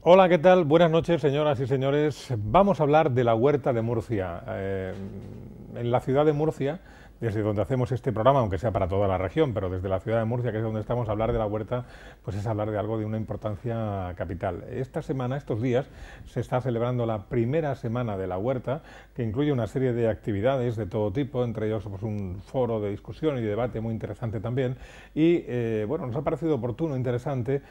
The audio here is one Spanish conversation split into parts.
Hola, ¿qué tal? Buenas noches, señoras y señores. Vamos a hablar de la Huerta de Murcia. En la ciudad de Murcia, desde donde hacemos este programa, aunque sea para toda la región, pero desde la ciudad de Murcia, que es donde estamos, hablar de la Huerta, pues es hablar de algo de una importancia capital. Esta semana, estos días, se está celebrando la primera semana de la Huerta, que incluye una serie de actividades de todo tipo, entre ellos pues, un foro de discusión y de debate muy interesante también. Y bueno, nos ha parecido oportuno, interesante,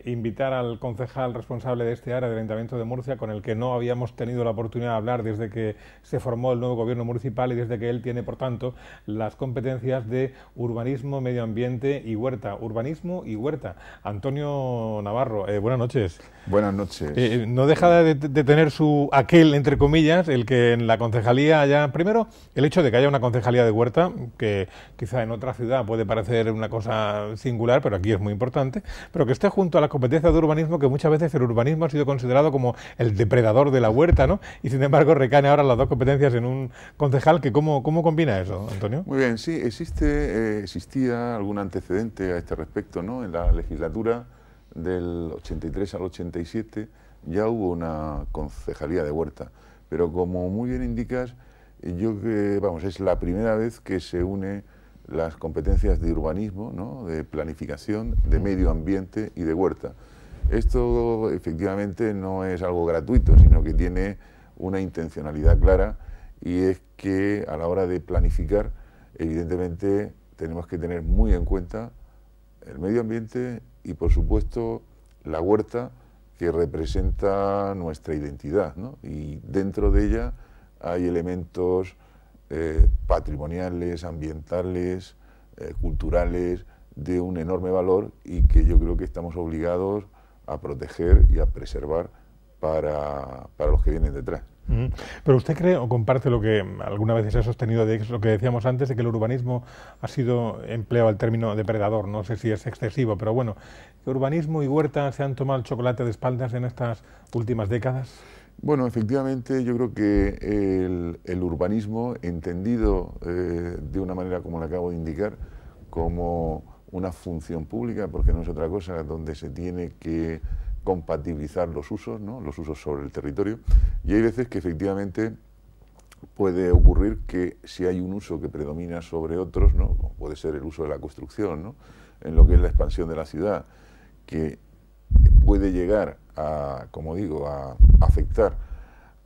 invitar al concejal responsable de este área del Ayuntamiento de Murcia, con el que no habíamos tenido la oportunidad de hablar desde que se formó el nuevo gobierno municipal y desde que él tiene, por tanto, las competencias de urbanismo, medio ambiente y huerta. Urbanismo y huerta. Antonio Navarro, buenas noches. Buenas noches. No deja de tener su aquel, entre comillas, el que en la concejalía haya, primero, el hecho de que haya una concejalía de huerta, que quizá en otra ciudad puede parecer una cosa singular, pero aquí es muy importante, pero que esté junto a las competencias de urbanismo, que muchas veces el urbanismo ha sido considerado como el depredador de la huerta, ¿no? Y sin embargo recaen ahora las dos competencias en un concejal, que ¿cómo combina eso, Antonio? Muy bien, sí, existía algún antecedente a este respecto, ¿no? En la legislatura del 83 al 87 ya hubo una concejalía de huerta, pero como muy bien indicas, vamos, es la primera vez que se une las competencias de urbanismo, ¿no? De planificación, de medio ambiente y de huerta. Esto efectivamente no es algo gratuito, sino que tiene una intencionalidad clara, y es que a la hora de planificar, evidentemente tenemos que tener muy en cuenta el medio ambiente y, por supuesto, la huerta, que representa nuestra identidad, ¿no? Y dentro de ella hay elementos patrimoniales, ambientales, culturales, de un enorme valor, y que yo creo que estamos obligados a proteger y a preservar para los que vienen detrás. Pero usted cree o comparte lo que alguna vez se ha sostenido, de lo que decíamos antes, de que el urbanismo ha sido empleado el término depredador, no sé si es excesivo, pero bueno, ¿que urbanismo y huerta se han tomado el chocolate de espaldas en estas últimas décadas? Bueno, efectivamente yo creo que el urbanismo, entendido de una manera como le acabo de indicar, como una función pública, porque no es otra cosa, donde se tiene que compatibilizar los usos, ¿no? Los usos sobre el territorio, y hay veces que efectivamente puede ocurrir que si hay un uso que predomina sobre otros, ¿no? Como puede ser el uso de la construcción, ¿no? En lo que es la expansión de la ciudad, que puede llegar a, como digo, a afectar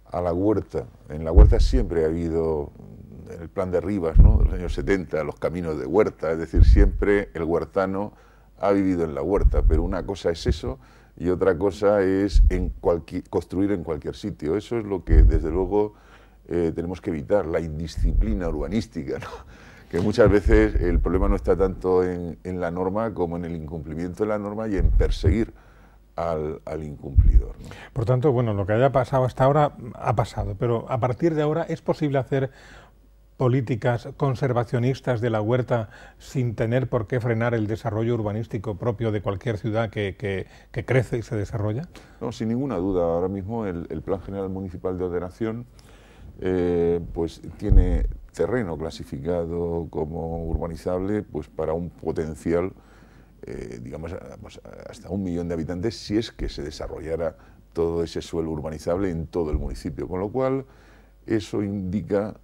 a la huerta. En la huerta siempre ha habido, en el plan de Rivas, ¿no? De los años 70, los caminos de huerta, es decir, siempre el huertano ha vivido en la huerta, pero una cosa es eso y otra cosa es construir en cualquier sitio. Eso es lo que, desde luego, tenemos que evitar, la indisciplina urbanística, ¿no? Que muchas veces el problema no está tanto en la norma como en el incumplimiento de la norma y en perseguir al incumplidor, ¿no? Por tanto, bueno, lo que haya pasado hasta ahora ha pasado, pero a partir de ahora ¿es posible hacer políticas conservacionistas de la huerta sin tener por qué frenar el desarrollo urbanístico propio de cualquier ciudad que crece y se desarrolla? No, sin ninguna duda. Ahora mismo el Plan General Municipal de Ordenación pues tiene terreno clasificado como urbanizable, pues para un potencial, digamos, pues hasta 1 millón de habitantes, si es que se desarrollara todo ese suelo urbanizable en todo el municipio, con lo cual eso indica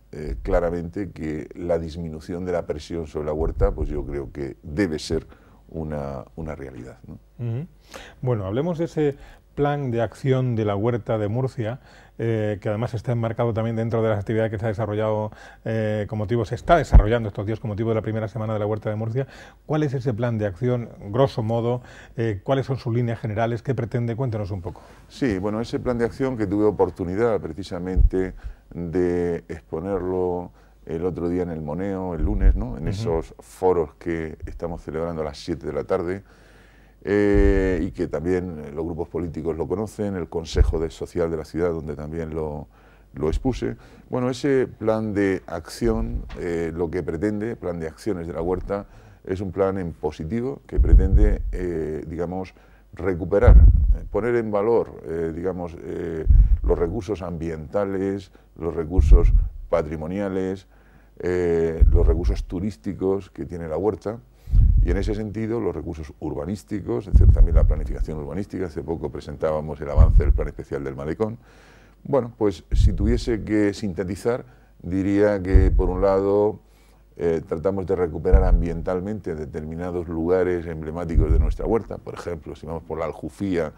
claramente que la disminución de la presión sobre la huerta, pues yo creo que debe ser una realidad, ¿no? Bueno, hablemos de ese plan de acción de la Huerta de Murcia, que además está enmarcado también dentro de las actividades que se ha desarrollado se está desarrollando estos días con motivo de la primera semana de la Huerta de Murcia. ¿Cuál es ese plan de acción, grosso modo? ¿Cuáles son sus líneas generales? ¿Qué pretende? Cuéntenos un poco. Sí, bueno, ese plan de acción, que tuve oportunidad precisamente de exponerlo el otro día en el Moneo, el lunes, ¿no? En esos foros que estamos celebrando a las 7 de la tarde, y que también los grupos políticos lo conocen, el Consejo Social de la ciudad, donde también lo expuse. Bueno, ese plan de acción, lo que pretende, plan de acciones de la huerta, es un plan en positivo que pretende, digamos, recuperar, poner en valor, digamos, los recursos ambientales, los recursos patrimoniales, los recursos turísticos que tiene la huerta, Y en ese sentido, los recursos urbanísticos, es decir, también la planificación urbanística, hace poco presentábamos el avance del Plan Especial del Malecón. Bueno, pues si tuviese que sintetizar, diría que por un lado tratamos de recuperar ambientalmente determinados lugares emblemáticos de nuestra huerta. Por ejemplo, si vamos por la Aljufía,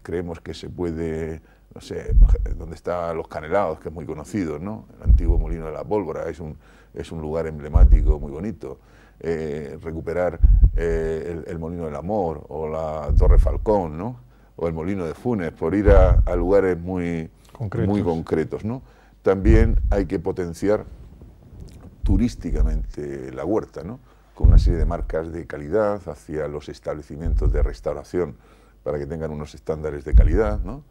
creemos que se puede, no sé, donde están los Canelados, que es muy conocido, ¿no? El antiguo Molino de la Pólvora es un lugar emblemático muy bonito. Recuperar el Molino del Amor o la Torre Falcón, ¿no? O el Molino de Funes, por ir a lugares muy concretos, ¿no? También hay que potenciar turísticamente la huerta, ¿no? Con una serie de marcas de calidad hacia los establecimientos de restauración para que tengan unos estándares de calidad, ¿no?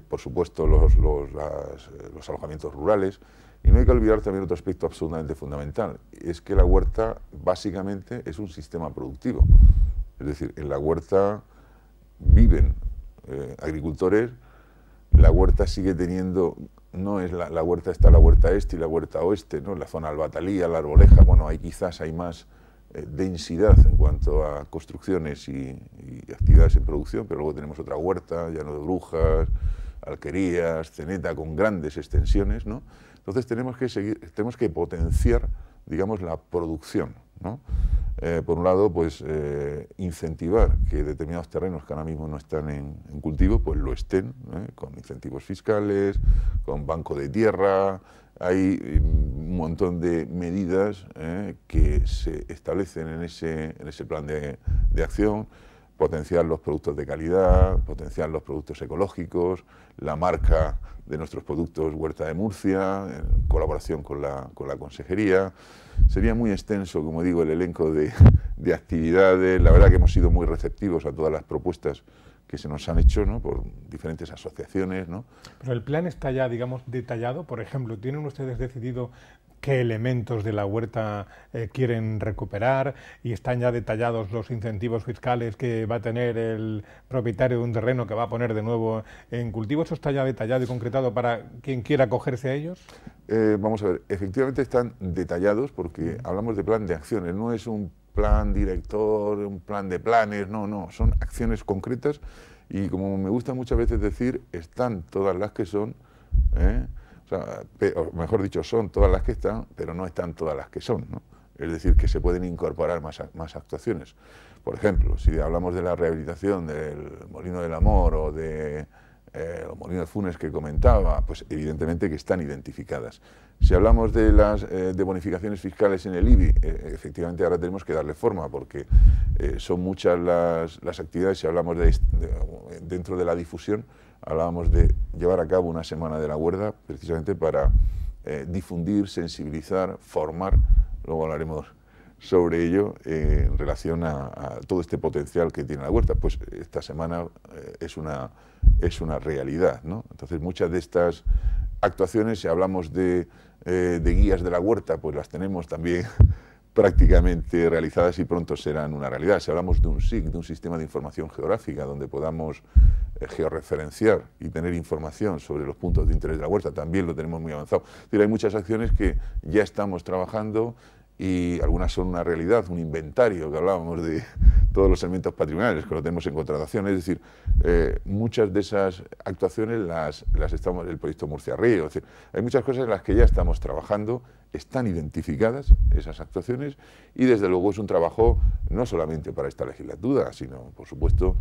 Por supuesto los alojamientos rurales. Y no hay que olvidar también otro aspecto absolutamente fundamental, es que la huerta básicamente es un sistema productivo. Es decir, en la huerta viven agricultores, la huerta sigue teniendo, no es la huerta, está la huerta este y la huerta oeste, ¿no? La zona Albatalía, la Arboleja, bueno, quizás hay más densidad en cuanto a construcciones y actividades en producción, pero luego tenemos otra huerta, Llano de Brujas, Alquerías, Ceneta, con grandes extensiones, ¿no? Entonces tenemos que potenciar, digamos, la producción, ¿no? Por un lado, pues incentivar que determinados terrenos que ahora mismo no están en cultivo, pues lo estén, con incentivos fiscales, con banco de tierra. Hay un montón de medidas que se establecen en ese plan de acción. Potenciar los productos de calidad, potenciar los productos ecológicos, la marca de nuestros productos Huerta de Murcia, en colaboración con la Consejería. Sería muy extenso, como digo, el elenco de actividades. La verdad que hemos sido muy receptivos a todas las propuestas que se nos han hecho, ¿no? Por diferentes asociaciones, ¿no? Pero el plan está ya, digamos, detallado. Por ejemplo, ¿tienen ustedes decidido qué elementos de la huerta quieren recuperar y están ya detallados los incentivos fiscales que va a tener el propietario de un terreno que va a poner de nuevo en cultivo? ¿Eso está ya detallado y concretado para quien quiera acogerse a ellos? Vamos a ver, efectivamente están detallados porque hablamos de plan de acciones, no es un plan director, un plan de planes, no, son acciones concretas y, como me gusta muchas veces decir, están todas las que son, o sea, mejor dicho, son todas las que están, pero no están todas las que son, ¿no? Es decir, que se pueden incorporar más actuaciones. Por ejemplo, si hablamos de la rehabilitación del Molino del Amor o de los Molinos de Funes que comentaba, pues evidentemente que están identificadas. Si hablamos de las de bonificaciones fiscales en el IBI, efectivamente ahora tenemos que darle forma porque son muchas las actividades. Si hablamos dentro de la difusión, hablábamos de llevar a cabo una semana de la huerta precisamente para difundir, sensibilizar, formar. Luego hablaremos sobre ello en relación a todo este potencial que tiene la huerta. Pues esta semana es una realidad, ¿no? Entonces muchas de estas actuaciones, si hablamos de guías de la huerta, pues las tenemos también prácticamente realizadas y pronto serán una realidad. Si hablamos de un SIG, de un sistema de información geográfica, donde podamos georreferenciar y tener información sobre los puntos de interés de la huerta, también lo tenemos muy avanzado. Es decir, hay muchas acciones que ya estamos trabajando y algunas son una realidad, un inventario, que hablábamos de todos los elementos patrimoniales, que lo tenemos en contratación. Es decir, muchas de esas actuaciones las estamos, el proyecto Murcia Río, es decir, hay muchas cosas en las que ya estamos trabajando, están identificadas esas actuaciones y desde luego es un trabajo no solamente para esta legislatura, sino por supuesto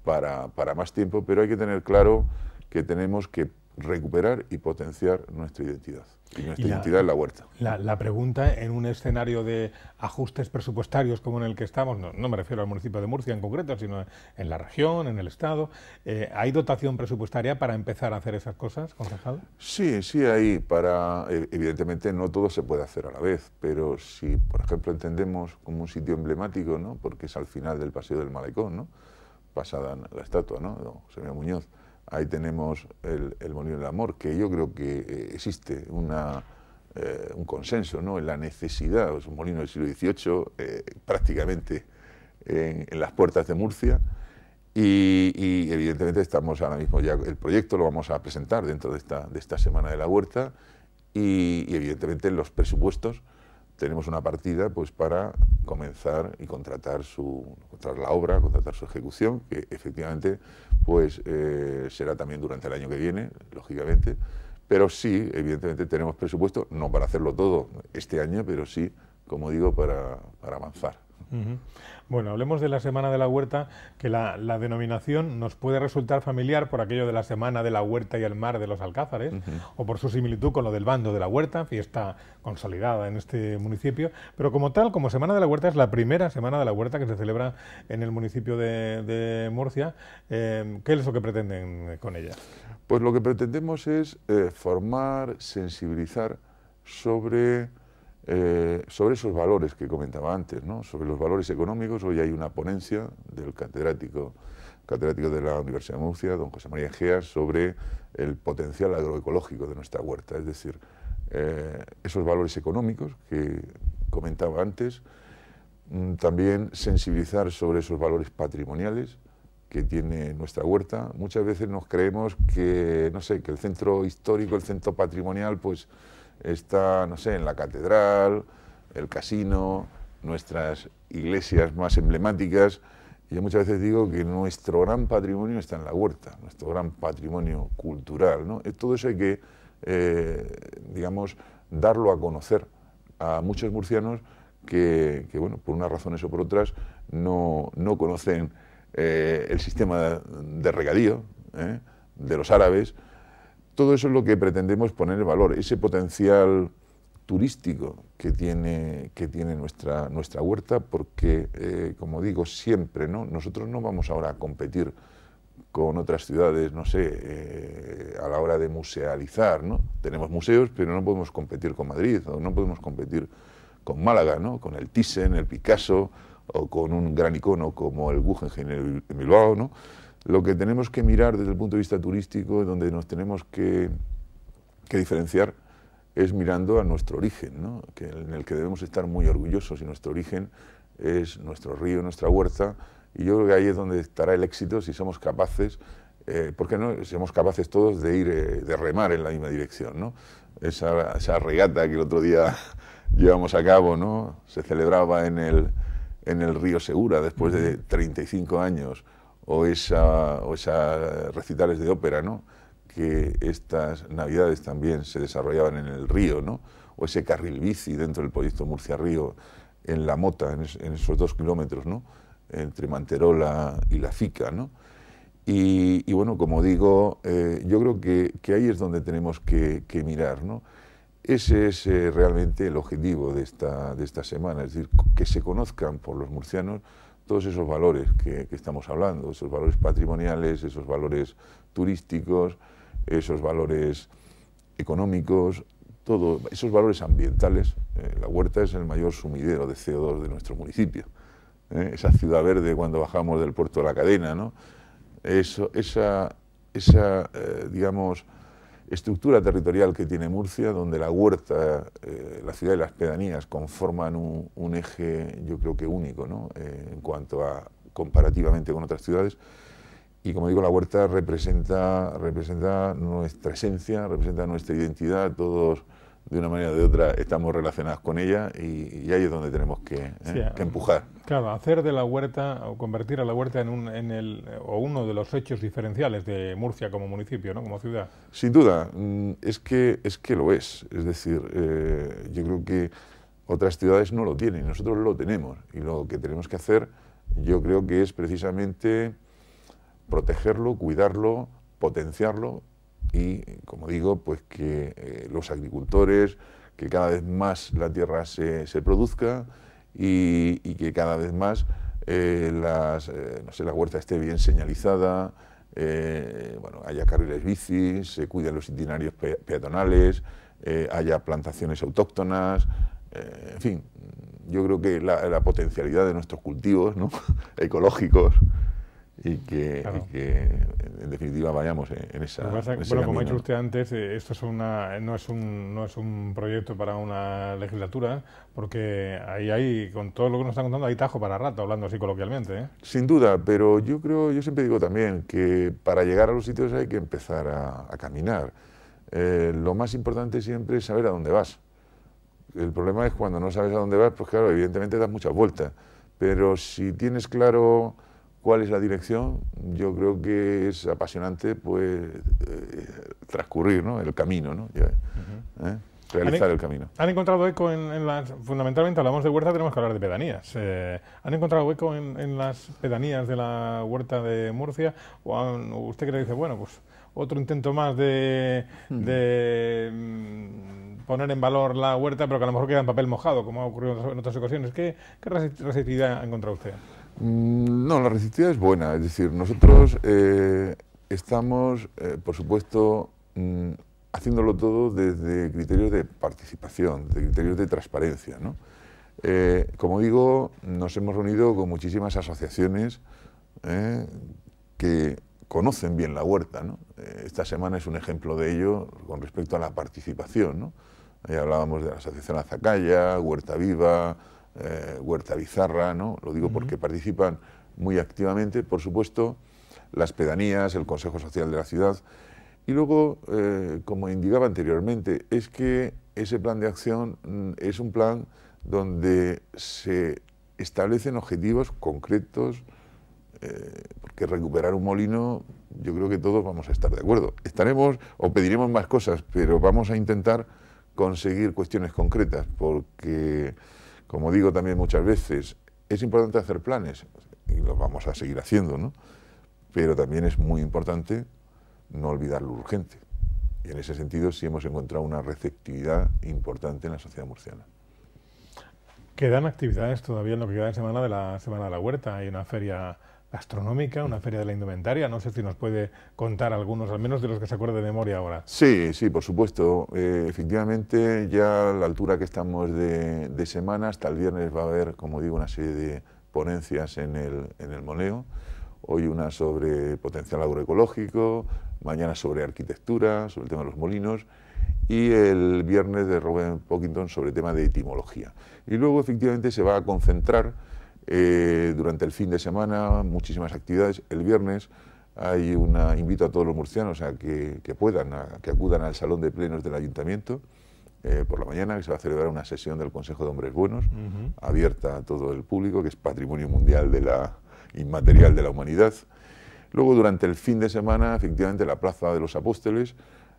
para más tiempo, pero hay que tener claro que tenemos que recuperar y potenciar nuestra identidad. Y nuestra identidad es la huerta. La pregunta, en un escenario de ajustes presupuestarios como en el que estamos, no me refiero al municipio de Murcia en concreto, sino en la región, en el Estado, ¿hay dotación presupuestaria para empezar a hacer esas cosas, concejal? Sí, hay evidentemente no todo se puede hacer a la vez, pero si, por ejemplo, entendemos como un sitio emblemático, ¿no? Porque es al final del Paseo del Malecón, ¿no? Pasada la estatua, ¿no? De José María Muñoz. Ahí tenemos el Molino del Amor, que yo creo que existe un consenso, ¿no? En la necesidad, es un molino del siglo XVIII, prácticamente en las puertas de Murcia, y evidentemente estamos ahora mismo ya, el proyecto lo vamos a presentar dentro de esta Semana de la Huerta, y evidentemente los presupuestos tenemos una partida pues para comenzar y contratar la obra, contratar su ejecución, que efectivamente pues será también durante el año que viene, lógicamente, pero sí, evidentemente tenemos presupuesto, no para hacerlo todo este año, pero sí, como digo, para avanzar. Bueno, hablemos de la Semana de la Huerta, que la denominación nos puede resultar familiar por aquello de la Semana de la Huerta y el Mar de los Alcázares, o por su similitud con lo del Bando de la Huerta, fiesta consolidada en este municipio, pero como tal, como Semana de la Huerta, es la primera Semana de la Huerta que se celebra en el municipio de Murcia. ¿Qué es lo que pretenden con ella? Pues lo que pretendemos es formar, sensibilizar sobre esos valores que comentaba antes, ¿no? Sobre los valores económicos. Hoy hay una ponencia del catedrático de la Universidad de Murcia, don José María Egea, sobre el potencial agroecológico de nuestra huerta, es decir, esos valores económicos que comentaba antes, también sensibilizar sobre esos valores patrimoniales que tiene nuestra huerta. Muchas veces nos creemos que, no sé, que el centro histórico, el centro patrimonial, pues está, no sé, en la catedral, el casino, nuestras iglesias más emblemáticas. Y yo muchas veces digo que nuestro gran patrimonio está en la huerta, nuestro gran patrimonio cultural, ¿no? Todo eso hay que, digamos, darlo a conocer a muchos murcianos que, bueno, por unas razones o por otras, no conocen el sistema de regadío de los árabes. Todo eso es lo que pretendemos poner en valor, ese potencial turístico que tiene nuestra huerta, porque, como digo siempre, ¿no? Nosotros no vamos ahora a competir con otras ciudades, no sé, a la hora de musealizar, ¿no? Tenemos museos, pero no podemos competir con Madrid, o no podemos competir con Málaga, ¿no? Con el Thyssen, el Picasso, o con un gran icono como el Guggenheim en Bilbao, ¿no? Lo que tenemos que mirar desde el punto de vista turístico, donde nos tenemos que diferenciar, es mirando a nuestro origen, ¿no? En el que debemos estar muy orgullosos, y nuestro origen es nuestro río, nuestra huerta, y yo creo que ahí es donde estará el éxito, si somos capaces, ¿por qué no? Si somos capaces todos de ir, de remar en la misma dirección, ¿no? Esa regata que el otro día llevamos a cabo, ¿no? Se celebraba en el río Segura después de 35 años, o esa recitales de ópera, ¿no? Que estas navidades también se desarrollaban en el río, ¿no? O ese carril bici dentro del proyecto Murcia-Río, en La Mota, en esos 2 kilómetros, ¿no? Entre Manterola y La Fica, ¿no? Y bueno, como digo, yo creo que ahí es donde tenemos que mirar, ¿no? Ese es realmente el objetivo de esta semana, es decir, que se conozcan por los murcianos todos esos valores que estamos hablando, esos valores patrimoniales, esos valores turísticos, esos valores económicos, esos valores ambientales. La huerta es el mayor sumidero de CO2 de nuestro municipio. Esa ciudad verde cuando bajamos del puerto de la Cadena, ¿no? Esa digamos, estructura territorial que tiene Murcia, donde la huerta, la ciudad y las pedanías conforman un eje, yo creo que único, ¿no? En cuanto a comparativamente con otras ciudades. Y como digo, la huerta representa nuestra esencia, representa nuestra identidad. Todos, de una manera o de otra, estamos relacionados con ella, y ahí es donde tenemos que empujar. Claro, hacer de la huerta, o convertir a la huerta en uno de los hechos diferenciales de Murcia como municipio, ¿no? Como ciudad. Sin duda, es que lo es. Es decir, yo creo que otras ciudades no lo tienen, nosotros lo tenemos. Y lo que tenemos que hacer, yo creo que es precisamente protegerlo, cuidarlo, potenciarlo, y, como digo, pues que los agricultores, que cada vez más la tierra se produzca, y que cada vez más no sé, la huerta esté bien señalizada, bueno, haya carriles bici, se cuiden los itinerarios peatonales, haya plantaciones autóctonas, en fin, yo creo que la potencialidad de nuestros cultivos, ¿no? ecológicos, y que en definitiva vayamos en ese bueno, camino, como ha dicho ¿no? usted antes, esto no es un proyecto para una legislatura, porque ahí, con todo lo que nos están contando, hay tajo para rato, hablando así coloquialmente, ¿eh? Sin duda, pero yo siempre digo también que para llegar a los sitios hay que empezar a caminar. Lo más importante siempre es saber a dónde vas. el problema es cuando no sabes a dónde vas, pues claro, evidentemente das muchas vueltas, pero si tienes claro cuál es la dirección, yo creo que es apasionante pues transcurrir, ¿no?, el camino, ¿no? Realizar el camino. ¿Han encontrado eco fundamentalmente hablamos de huerta, tenemos que hablar de pedanías? ¿Han encontrado eco en las pedanías de la huerta de Murcia? ¿O usted cree que dice, bueno, pues otro intento más de poner en valor la huerta, pero que a lo mejor queda en papel mojado, como ha ocurrido en otras ocasiones? ¿Qué receptividad ha encontrado usted? No, la receptividad es buena. Es decir, nosotros estamos, por supuesto, haciéndolo todo desde criterios de participación, de criterios de transparencia, ¿no? Como digo, nos hemos reunido con muchísimas asociaciones que conocen bien la huerta, ¿no? Esta semana es un ejemplo de ello con respecto a la participación, ¿no? Ahí hablábamos de la Asociación Azacaya, Huerta Viva, Huerta Bizarra, ¿no? Lo digo porque participan muy activamente, por supuesto, las pedanías, el Consejo Social de la ciudad. Y luego, como indicaba anteriormente, es que ese plan de acción es un plan donde se establecen objetivos concretos, porque recuperar un molino, yo creo que todos vamos a estar de acuerdo. Estaremos o pediremos más cosas, pero vamos a intentar conseguir cuestiones concretas, porque, como digo también muchas veces, es importante hacer planes, y los vamos a seguir haciendo, ¿no? Pero también es muy importante no olvidar lo urgente. Y en ese sentido sí hemos encontrado una receptividad importante en la sociedad murciana. Quedan actividades todavía en lo que queda de Semana de la Huerta. Hay una feria gastronómica, una feria de la indumentaria. No sé si nos puede contar algunos, al menos de los que se acuerde de memoria ahora. Sí, sí, por supuesto. Efectivamente, ya a la altura que estamos de semana, hasta el viernes va a haber, como digo, una serie de ponencias en el Moneo. Hoy una sobre potencial agroecológico, mañana sobre arquitectura, sobre el tema de los molinos, y el viernes de Robert Pockinton sobre el tema de etimología. Y luego efectivamente se va a concentrar durante el fin de semana muchísimas actividades. El viernes hay invito a todos los murcianos a que acudan al salón de plenos del ayuntamiento por la mañana, que se va a celebrar una sesión del Consejo de Hombres Buenos, abierta a todo el público, que es Patrimonio Mundial Inmaterial de la Humanidad. Luego, durante el fin de semana, efectivamente, en la Plaza de los Apóstoles,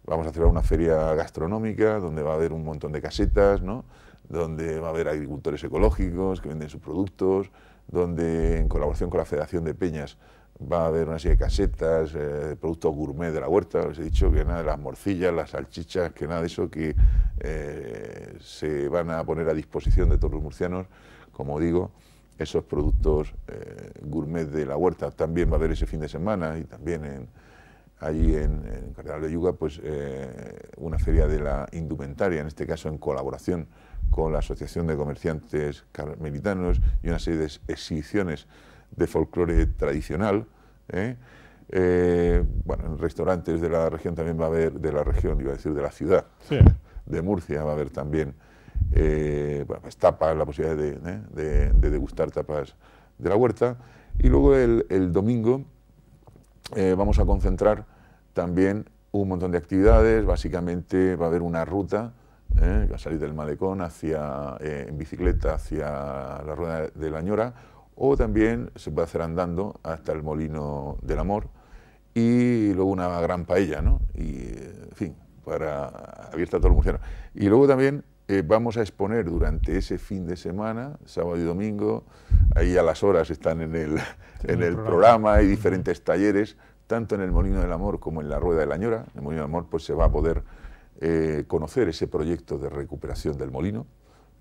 vamos a celebrar una feria gastronómica, donde va a haber un montón de casetas, ¿no?, donde va a haber agricultores ecológicos que venden sus productos, donde, en colaboración con la Federación de Peñas, va a haber una serie de casetas, productos gourmet de la huerta. Os he dicho que nada de las morcillas, las salchichas, que nada de eso, que se van a poner a disposición de todos los murcianos, como digo, esos productos gourmet de la huerta. También va a haber ese fin de semana, y también allí en Cardenal de Yuga, pues una feria de la indumentaria, en este caso en colaboración con la Asociación de Comerciantes Carmelitanos, y una serie de exhibiciones de folclore tradicional. Bueno, en restaurantes de la región también va a haber, de la ciudad, sí, de Murcia, va a haber también bueno, pues tapas, la posibilidad de degustar tapas de la huerta. Y luego el domingo vamos a concentrar también un montón de actividades. Básicamente va a haber una ruta que va a salir del Malecón en bicicleta hacia la Rueda de la Ñora, o también se puede hacer andando hasta el Molino del Amor, y luego una gran paella, ¿no? Y, en fin, abierta a todos los murcianos. Y luego también vamos a exponer durante ese fin de semana, sábado y domingo, ahí a las horas están en el programa, hay diferentes talleres, tanto en el Molino del Amor como en la Rueda de la Ñora. En el Molino del Amor pues se va a poder conocer ese proyecto de recuperación del molino,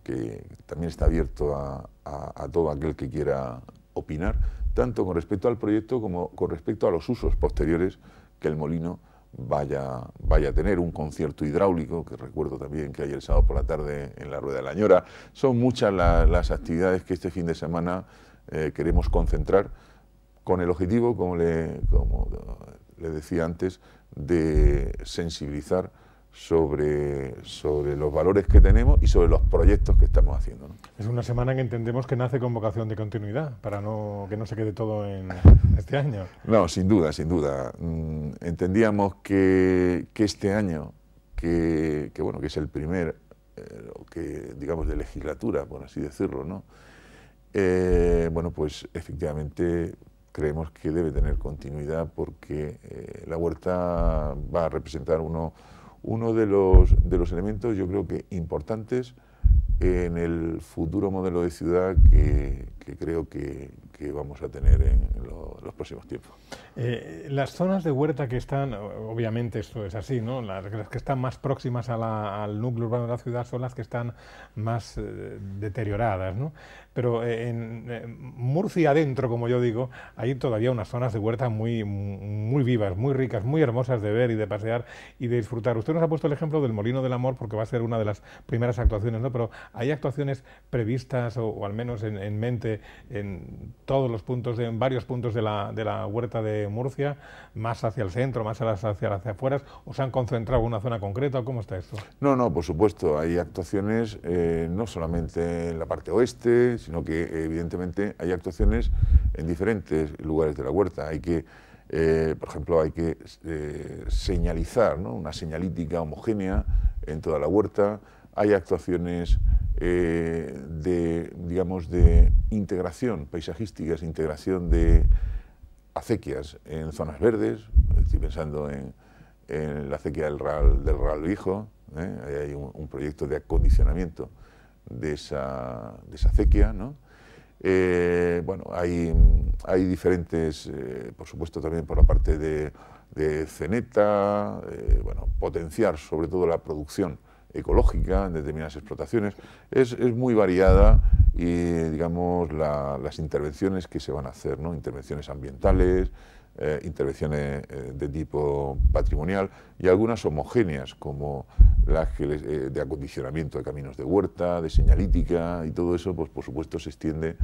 que también está abierto a todo aquel que quiera opinar, tanto con respecto al proyecto como con respecto a los usos posteriores que el molino vaya a tener. Un concierto hidráulico, que recuerdo también que hay el sábado por la tarde en la Rueda de la Ñora. Son muchas las actividades que este fin de semana queremos concentrar, con el objetivo, como le decía antes, de sensibilizar sobre los valores que tenemos y sobre los proyectos que estamos haciendo, ¿no? Es una semana en que entendemos que nace con vocación de continuidad, para que no se quede todo en este año. No, sin duda, sin duda. Entendíamos que este año, bueno, que es el primer digamos, de legislatura, por así decirlo, ¿no? Bueno, pues efectivamente creemos que debe tener continuidad porque la huerta va a representar uno de los elementos, yo creo que importantes en el futuro modelo de ciudad que creo que vamos a tener en los próximos tiempos. Las zonas de huerta que están, obviamente esto es así, ¿no? Las que están más próximas al núcleo urbano de la ciudad son las que están más deterioradas, ¿no? Pero en Murcia adentro, como yo digo, hay todavía unas zonas de huerta muy vivas, muy ricas, muy hermosas de ver y de pasear y de disfrutar. Usted nos ha puesto el ejemplo del Molino del Amor porque va a ser una de las primeras actuaciones, ¿no? Pero ¿hay actuaciones previstas o al menos en mente en todos los puntos, en varios puntos de la huerta de Murcia, más hacia el centro, más hacia las afueras, o se han concentrado en una zona concreta? ¿Cómo está esto? No, por supuesto, hay actuaciones no solamente en la parte oeste, sino que evidentemente hay actuaciones en diferentes lugares de la huerta. Hay que, por ejemplo, hay que señalizar, ¿no? Una señalítica homogénea en toda la huerta. Hay actuaciones digamos, de integración paisajísticas, integración de acequias en zonas verdes. Estoy pensando en la acequia del Real Viejo, ahí hay un proyecto de acondicionamiento de esa acequia, ¿no? Bueno, hay diferentes, por supuesto también por la parte de Ceneta, bueno, potenciar sobre todo la producción ecológica en determinadas explotaciones. Es muy variada y, digamos, las intervenciones que se van a hacer, ¿no? Intervenciones ambientales, intervenciones de tipo patrimonial y algunas homogéneas como las de acondicionamiento de caminos de huerta, de señalítica, y todo eso, pues por supuesto se extiende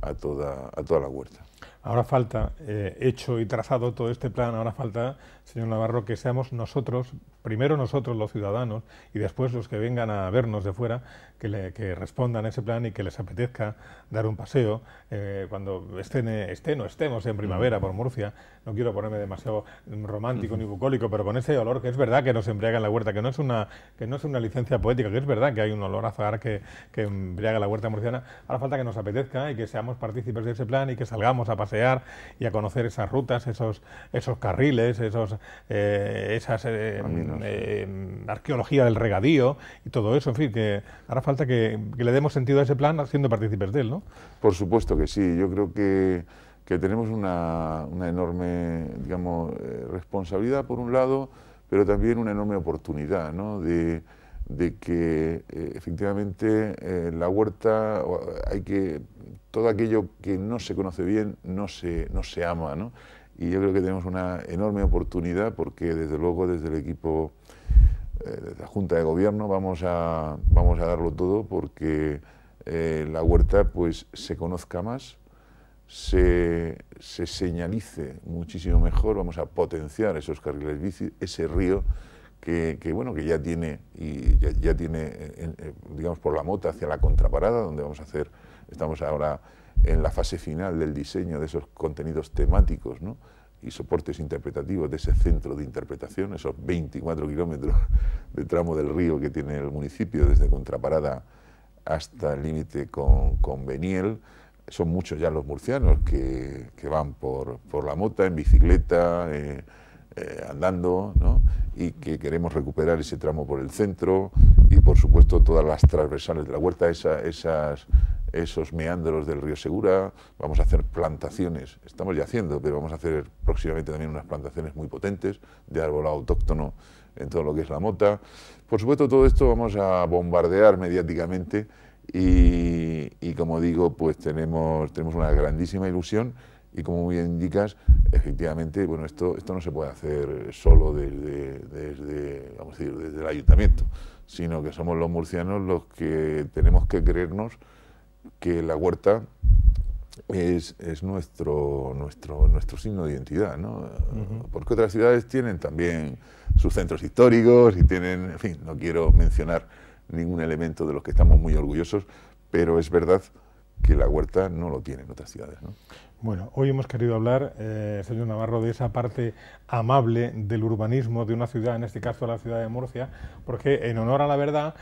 a toda la huerta. Ahora falta, hecho y trazado todo este plan, ahora falta, señor Navarro, que seamos nosotros, primero nosotros los ciudadanos y después los que vengan a vernos de fuera, que respondan a ese plan y que les apetezca dar un paseo cuando estén o estemos en primavera por Murcia. No quiero ponerme demasiado romántico ni bucólico, pero con ese olor que es verdad que nos embriaga en la huerta, que no es una licencia poética, que es verdad que hay un olor a azahar que embriaga la huerta murciana. Ahora falta que nos apetezca y que seamos partícipes de ese plan y que salgamos a pasear y a conocer esas rutas, esos carriles, esa arqueología del regadío y todo eso. En fin, que ahora falta que le demos sentido a ese plan siendo partícipes de él, ¿no? Por supuesto que sí. Yo creo que tenemos una enorme, digamos, responsabilidad por un lado, pero también una enorme oportunidad, ¿no? De que efectivamente la huerta, todo aquello que no se conoce bien no se ama, ¿no? Y yo creo que tenemos una enorme oportunidad porque desde luego desde el equipo, desde la Junta de Gobierno vamos a darlo todo porque la huerta pues se conozca más, se señalice muchísimo mejor, vamos a potenciar esos carriles bici, ese río que ya tiene, digamos, por la Mota hacia la Contraparada, donde estamos ahora en la fase final del diseño de esos contenidos temáticos, ¿no? Y soportes interpretativos de ese centro de interpretación, esos 24 kilómetros de tramo del río que tiene el municipio, desde Contraparada hasta el límite con Beniel. Son muchos ya los murcianos que van por la Mota, en bicicleta, andando, ¿no? Y que queremos recuperar ese tramo por el centro y por supuesto todas las transversales de la huerta, esos meandros del río Segura. Vamos a hacer plantaciones, estamos ya haciendo, pero vamos a hacer próximamente también unas plantaciones muy potentes de arbolado autóctono en todo lo que es la Mota. Por supuesto todo esto vamos a bombardear mediáticamente y como digo, pues tenemos una grandísima ilusión. Y como bien indicas, efectivamente, bueno, esto no se puede hacer solo desde el ayuntamiento, sino que somos los murcianos los que tenemos que creernos que la huerta es nuestro signo de identidad, ¿no? Porque otras ciudades tienen también sus centros históricos y tienen, en fin, no quiero mencionar ningún elemento de los que estamos muy orgullosos, pero es verdad que la huerta no lo tiene en otras ciudades, ¿no? Bueno, hoy hemos querido hablar, señor Navarro, de esa parte amable del urbanismo de una ciudad, en este caso la ciudad de Murcia, porque en honor a la verdad,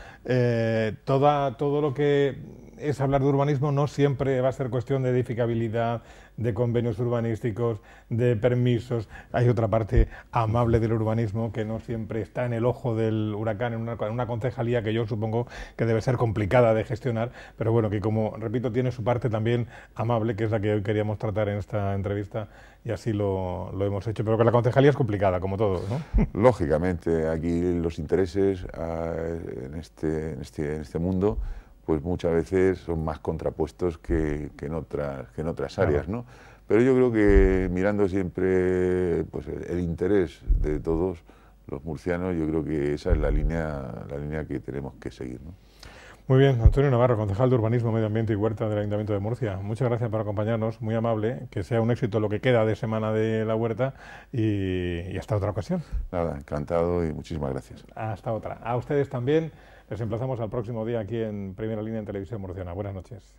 todo lo que es hablar de urbanismo no siempre va a ser cuestión de edificabilidad, de convenios urbanísticos, de permisos. Hay otra parte amable del urbanismo que no siempre está en el ojo del huracán, en una concejalía que yo supongo que debe ser complicada de gestionar, pero bueno, que como repito, tiene su parte también amable, que es la que hoy queríamos tratar en esta entrevista, y así lo hemos hecho, pero que la concejalía es complicada, como todo, ¿no? Lógicamente, aquí los intereses en este mundo, pues muchas veces son más contrapuestos que en otras áreas, ¿no? Pero yo creo que mirando siempre pues, el interés de todos los murcianos, yo creo que esa es la línea que tenemos que seguir, ¿no? Muy bien, Antonio Navarro, concejal de Urbanismo, Medio Ambiente y Huerta del Ayuntamiento de Murcia. Muchas gracias por acompañarnos, muy amable, que sea un éxito lo que queda de Semana de la Huerta y hasta otra ocasión. Nada, encantado y muchísimas gracias. Hasta otra. A ustedes también, les emplazamos al próximo día aquí en Primera Línea en Televisión Murciana. Buenas noches.